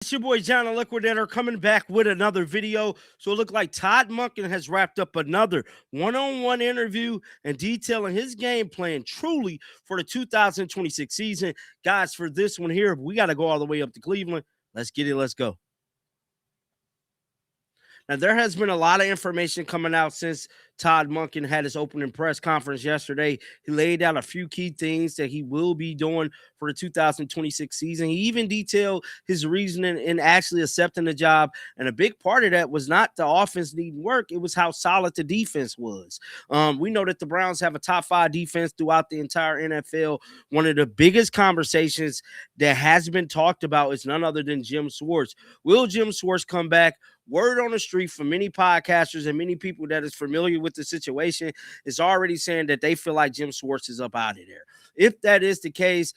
It's your boy John the Liquidator coming back with another video. So it looked like Todd Monken has wrapped up another one-on-one interview and detailing his game plan truly for the 2026 season. Guys, for this one here, we got to go all the way up to Cleveland. Let's get it. Let's go. Now, there has been a lot of information coming out since Todd Monken had his opening press conference yesterday. He laid out a few key things that he will be doing for the 2026 season. He even detailed his reasoning in actually accepting the job. And a big part of that was not the offense needing work. It was how solid the defense was. We know that the Browns have a top 5 defense throughout the entire NFL. One of the biggest conversations that has been talked about is none other than Jim Schwartz. Will Jim Schwartz come back? Word on the street from many podcasters and many people that is familiar with the situation is already saying that they feel like Jim Schwartz is up out of there. If that is the case,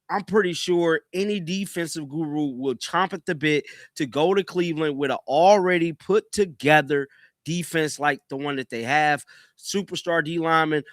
I'm pretty sure any defensive guru will chomp at the bit to go to Cleveland with an already put together defense like the one that they have. Superstar D lineman,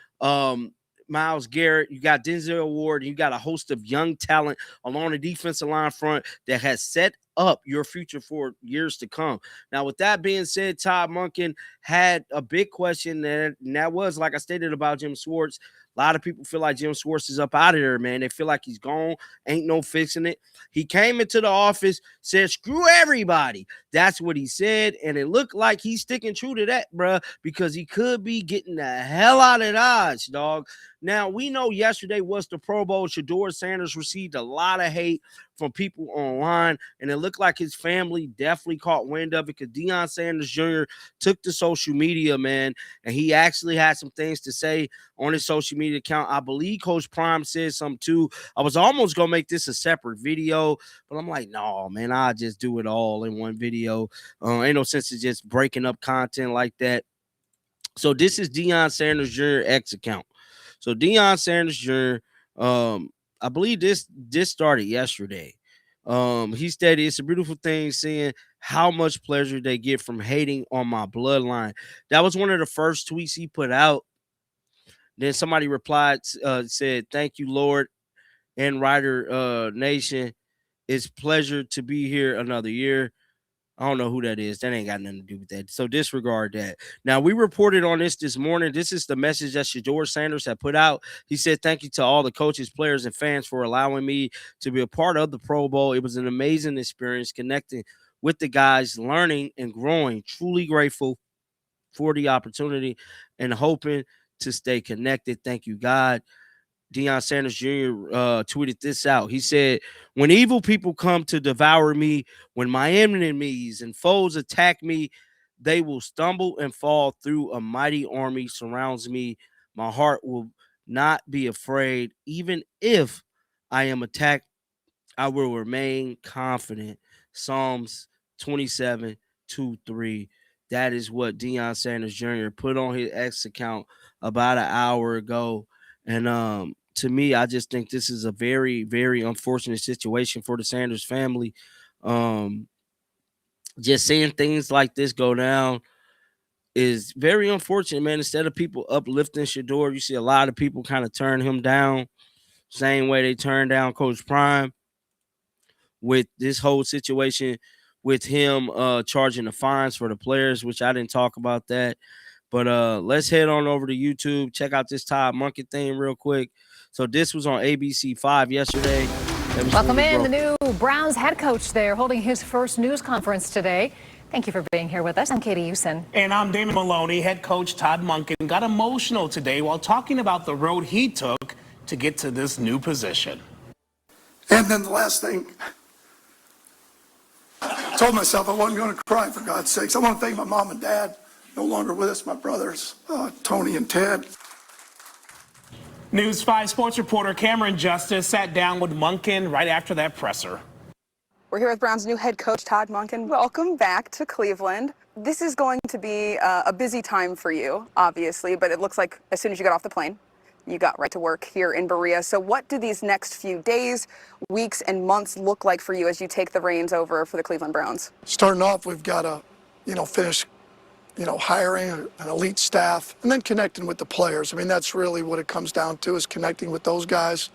Myles Garrett, you got Denzel Ward, you got a host of young talent along the defensive line front that has set up your future for years to come. Now, with that being said, Todd Monken had a big question, and that was, like I stated, about Jim Schwartz. A lot of people feel like Jim Schwartz is up out of there, man. They feel like he's gone. Ain't no fixing it. He came into the office, said, screw everybody. That's what he said, and it looked like he's sticking true to that, bruh, because he could be getting the hell out of Dodge, dog. Now, we know yesterday was the Pro Bowl. Shedeur Sanders received a lot of hate from people online, and it looked like his family definitely caught wind of it because Deion Sanders Jr. took to social media, man, and he actually had some things to say on his social media account. I believe Coach Prime said something too. I was almost going to make this a separate video, but I'm like, no, man, I'll just do it all in one video. Ain't no sense in just breaking up content like that. So this is Deion Sanders Jr. X account. So Deion Sanders Jr., I believe this started yesterday. He stated, it's a beautiful thing seeing how much pleasure they get from hating on my bloodline. That was one of the first tweets he put out. Then somebody replied, said, thank you, Lord and Rider Nation. It's pleasure to be here another year. I don't know who that is. That ain't got nothing to do with that. So disregard that. Now, we reported on this morning. This is the message that Shedeur Sanders had put out. He said, thank you to all the coaches, players, and fans for allowing me to be a part of the Pro Bowl. It was an amazing experience connecting with the guys, learning and growing. Truly grateful for the opportunity and hoping to stay connected. Thank you, God. Deion Sanders Jr. Tweeted this out. He said, when evil people come to devour me, when my enemies and foes attack me, they will stumble and fall through. A mighty army surrounds me. My heart will not be afraid. Even if I am attacked, I will remain confident. Psalms 27:2-3. That is what Deion Sanders Jr. put on his X account about an hour ago. And to me, I just think this is a very, very unfortunate situation for the Sanders family. Just seeing things like this go down is very unfortunate, man. Instead of people uplifting Shedeur, you see a lot of people kind of turn him down, same way they turned down Coach Prime with this whole situation with him charging the fines for the players, which I didn't talk about that. But let's head on over to YouTube. Check out this Todd Monken thing real quick. So this was on ABC 5 yesterday. Welcome in the new Browns head coach there, holding his first news conference today. Thank you for being here with us. I'm Katie Houston. And I'm Damon Maloney. Head coach Todd Monken got emotional today while talking about the road he took to get to this new position. And then the last thing, I told myself I wasn't going to cry, for God's sakes. I want to thank my mom and dad, no longer with us, my brothers, Tony and Ted. News 5 sports reporter Cameron Justice sat down with Monken right after that presser. We're here with Browns' new head coach, Todd Monken. Welcome back to Cleveland. This is going to be a busy time for you, obviously, but it looks like as soon as you got off the plane, you got right to work here in Berea. So what do these next few days, weeks, and months look like for you as you take the reins over for the Cleveland Browns? Starting off, we've got to, finish, hiring an elite staff and then connecting with the players. I mean, that's really what it comes down to, is connecting with those guys.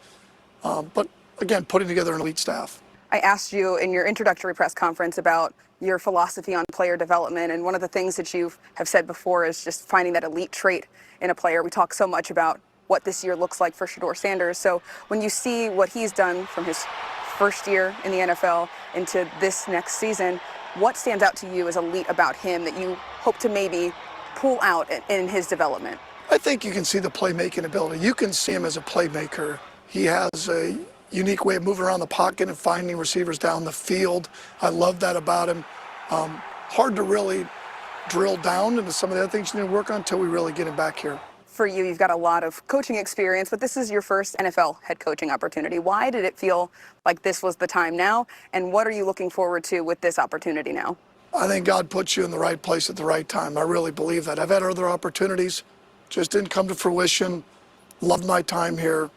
But again, putting together an elite staff. I asked you in your introductory press conference about your philosophy on player development, and one of the things that you have said before is just finding that elite trait in a player. We talk so much about what this year looks like for Shedeur Sanders. So when you see what he's done from his first year in the NFL into this next season, what stands out to you as elite about him that you hope to maybe pull out in his development? I think you can see the playmaking ability. You can see him as a playmaker. He has a unique way of moving around the pocket and finding receivers down the field. I love that about him. Hard to really drill down into some of the other things you need to work on until we really get him back here. For you, you've got a lot of coaching experience, but this is your first NFL head coaching opportunity. Why did it feel like this was the time now? And what are you looking forward to with this opportunity now? I think God puts you in the right place at the right time. I really believe that. I've had other opportunities, just didn't come to fruition. Loved my time here.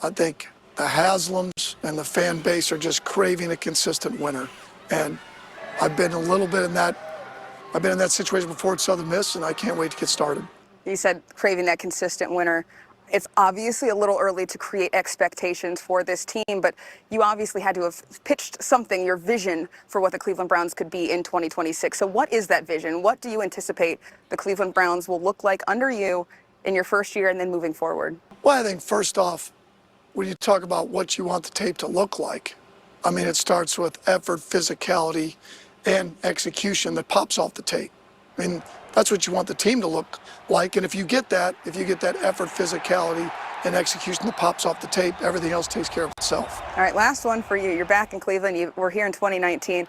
I think the Haslams and the fan base are just craving a consistent winner. And I've been a little bit in that, I've been in that situation before at Southern Miss, and I can't wait to get started. You said craving that consistent winner. It's obviously a little early to create expectations for this team, but you obviously had to have pitched something, your vision for what the Cleveland Browns could be in 2026. So what is that vision? What do you anticipate the Cleveland Browns will look like under you in your first year and then moving forward? Well, I think first off, when you talk about what you want the tape to look like, I mean, it starts with effort, physicality, and execution that pops off the tape. I mean, that's what you want the team to look like. And if you get that effort, physicality, and execution that pops off the tape, everything else takes care of itself. All right, last one for you. You're back in Cleveland. You were here in 2019.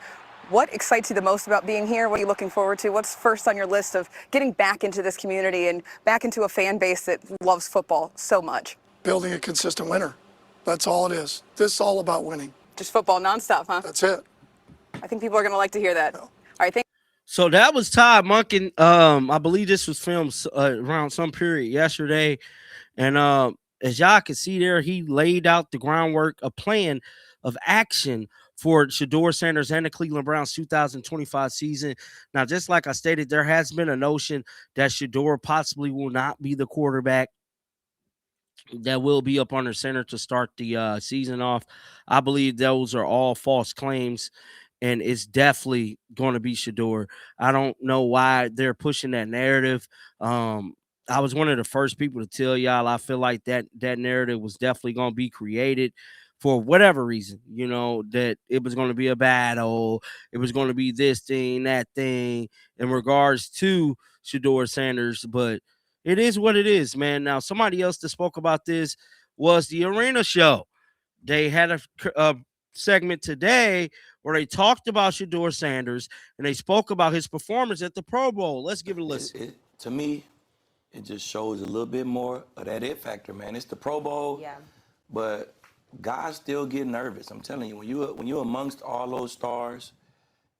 What excites you the most about being here? What are you looking forward to? What's first on your list of getting back into this community and back into a fan base that loves football so much? Building a consistent winner. That's all it is. This is all about winning. Just football nonstop, huh? That's it. I think people are going to like to hear that. All right, thank So that was Todd Monken. I believe this was filmed around some period yesterday. And as y'all can see there, he laid out the groundwork, a plan of action for Shedeur Sanders and the Cleveland Browns 2025 season. Now, just like I stated, there has been a notion that Shedeur possibly will not be the quarterback that will be up under center to start the season off. I believe those are all false claims, and it's definitely going to be Shedeur. I don't know why they're pushing that narrative. I was one of the first people to tell y'all I feel like that narrative was definitely going to be created for whatever reason, you know, that it was going to be a battle. It was going to be this thing, that thing in regards to Shedeur Sanders. But it is what it is, man. Now, somebody else that spoke about this was the Arena Show. They had a segment today where they talked about Shedeur Sanders and they spoke about his performance at the Pro Bowl. Let's give it a listen. To me, it just shows a little bit more of that it factor, man. It's the Pro Bowl, but guys still get nervous. I'm telling you, when you're amongst all those stars,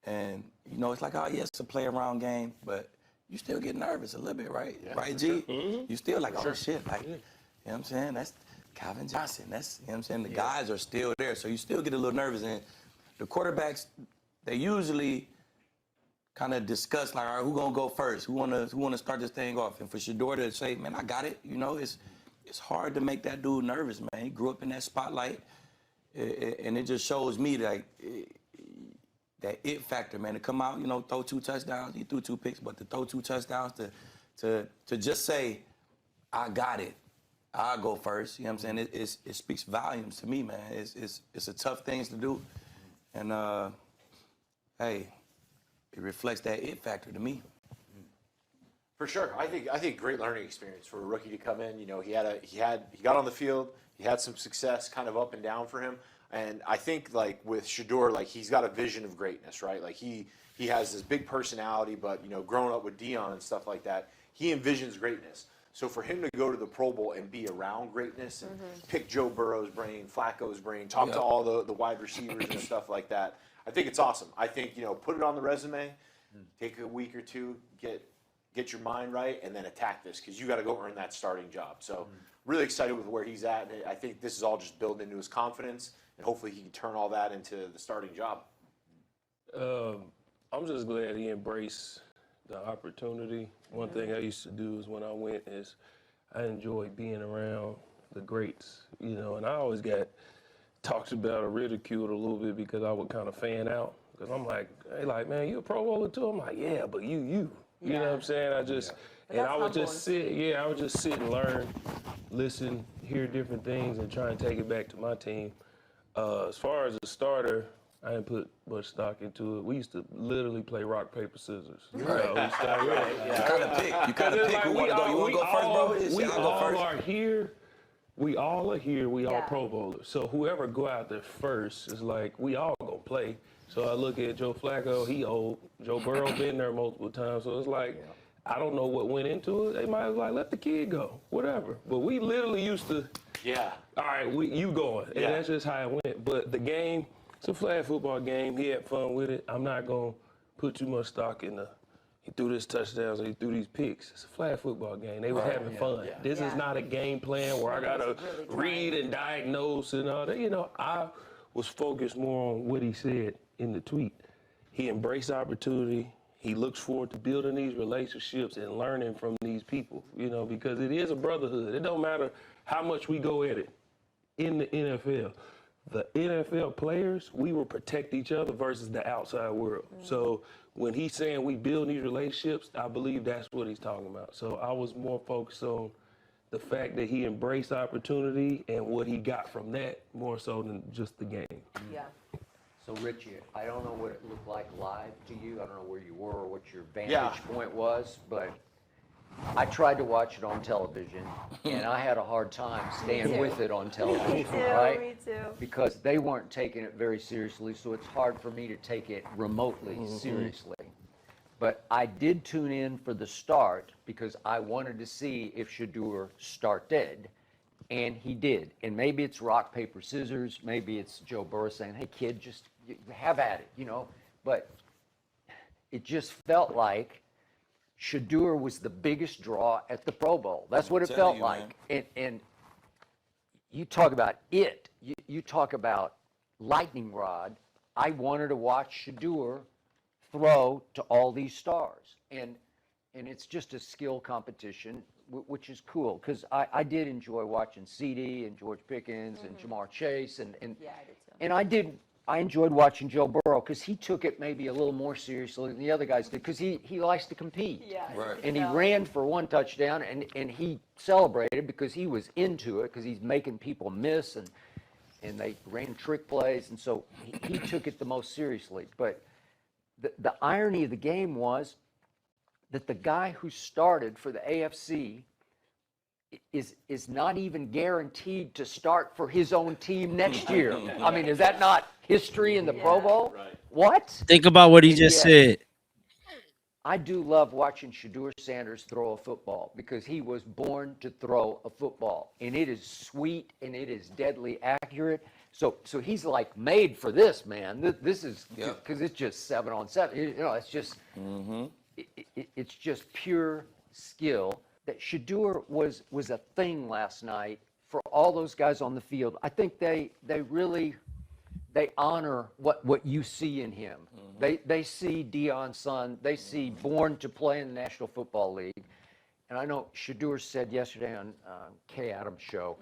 and you know it's like, oh yeah, it's a play around game, but you still get nervous a little bit, right? Yeah, right, G? Sure. You still like, oh shit, like, you know what I'm saying? That's Calvin Johnson. That's, you know what I'm saying? The guys are still there, so you still get a little nervous. And the quarterbacks, they usually kind of discuss like, all right, who gonna go first? Who wanna start this thing off? And for Shedeur to say, man, I got it. You know, it's hard to make that dude nervous, man. He grew up in that spotlight, and it just shows me like that it factor, man. To come out, you know, throw 2 touchdowns. He threw 2 picks, but to throw 2 touchdowns, to just say, I got it. I'll go first. You know what I'm saying? It speaks volumes to me, man. It's a tough thing to do, and hey. It reflects that it factor to me. For sure, I think great learning experience for a rookie to come in. You know, he got on the field, he had some success, kind of up and down for him. And I think like with Shedeur, like he's got a vision of greatness, right? Like he has this big personality, but you know, growing up with Dion and stuff like that, he envisions greatness. So for him to go to the Pro Bowl and be around greatness and pick Joe Burrow's brain, Flacco's brain, talk to all the wide receivers and stuff like that, I think it's awesome. I think, you know, put it on the resume, take a week or two, get your mind right, and then attack this because you got to go earn that starting job. So really excited with where he's at. And I think this is all just building into his confidence, and hopefully he can turn all that into the starting job. I'm just glad he embraced the opportunity. One thing I used to do is when I went is I enjoyed being around the greats, you know, and I always got talked about or ridiculed a little bit because I would kind of fan out. Because I'm like, hey, like, man, you a Pro Bowler too? I'm like, yeah, but you. You know what I'm saying? I just, and I would just sit, I would just sit and learn, listen, hear different things, and try and take it back to my team. As far as a starter, I didn't put much stock into it. We used to literally play rock, paper, scissors. Right. You kind of pick. You kind of pick who want to go. You want to go first, bro? We all are here. We all are here. We all Pro Bowlers. So whoever go out there first is like, we all gonna play. So I look at Joe Flacco, he old. Joe Burrow been there multiple times. So it's like, I don't know what went into it. They might have like, let the kid go, whatever. But we literally used to, all right, you going. And that's just how it went. But the game, it's a flag football game. He had fun with it. I'm not going to put too much stock in he threw this touchdowns and he threw these picks. It's a flag football game. They were having fun. This is not a game plan where I got to read and diagnose and all that. You know, I was focused more on what he said in the tweet. He embraced opportunity. He looks forward to building these relationships and learning from these people, you know, because it is a brotherhood. It don't matter how much we go at it in the NFL. The NFL players, we will protect each other versus the outside world. So when he's saying we build these relationships, I believe that's what he's talking about. So I was more focused on the fact that he embraced opportunity and what he got from that more so than just the game. Yeah. So, Richie, I don't know what it looked like live to you. I don't know where you were or what your vantage point was, but I tried to watch it on television, and I had a hard time staying with it on television, right? Me too. Because they weren't taking it very seriously, so it's hard for me to take it remotely seriously. But I did tune in for the start because I wanted to see if Shedeur started. And he did. And maybe it's rock, paper, scissors. Maybe it's Joe Burrow saying, hey, kid, just have at it, you know. But it just felt like Shedeur was the biggest draw at the Pro Bowl. That's what it felt like. And you talk about it. You talk about lightning rod. I wanted to watch Shedeur throw to all these stars. And it's just a skill competition, which is cool, because I did enjoy watching CD and George Pickens and Jamar Chase, and I did too. And I enjoyed watching Joe Burrow because he took it maybe a little more seriously than the other guys did, because he likes to compete. And he ran for one touchdown, and he celebrated because he was into it, because he's making people miss, and they ran trick plays, and so he took it the most seriously. But the irony of the game was that the guy who started for the AFC is not even guaranteed to start for his own team next year. I mean, is that not history in the Pro Bowl? Right. What? Think about what he just said. I do love watching Shedeur Sanders throw a football because he was born to throw a football, and it is sweet and it is deadly accurate. So he's like made for this, man. This is because it's just 7-on-7. You know, it's just it's just pure skill. That Shedeur was a thing last night for all those guys on the field. I think they really honor what you see in him. They see Deion's son. They see born to play in the National Football League. And I know Shedeur said yesterday on Kay Adams' show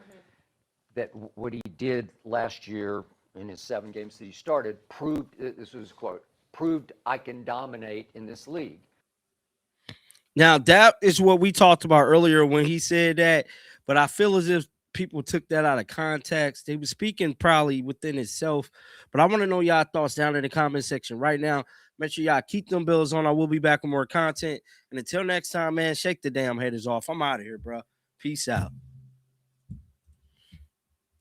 that what he did last year in his 7 games that he started proved, this was his quote, proved I can dominate in this league. Now, that is what we talked about earlier when he said that, but I feel as if people took that out of context. He was speaking probably within himself, but I want to know y'all thoughts down in the comment section right now. Make sure y'all keep them bills on. I will be back with more content. And until next time, man, shake the damn haters off. I'm out of here, bro. Peace out.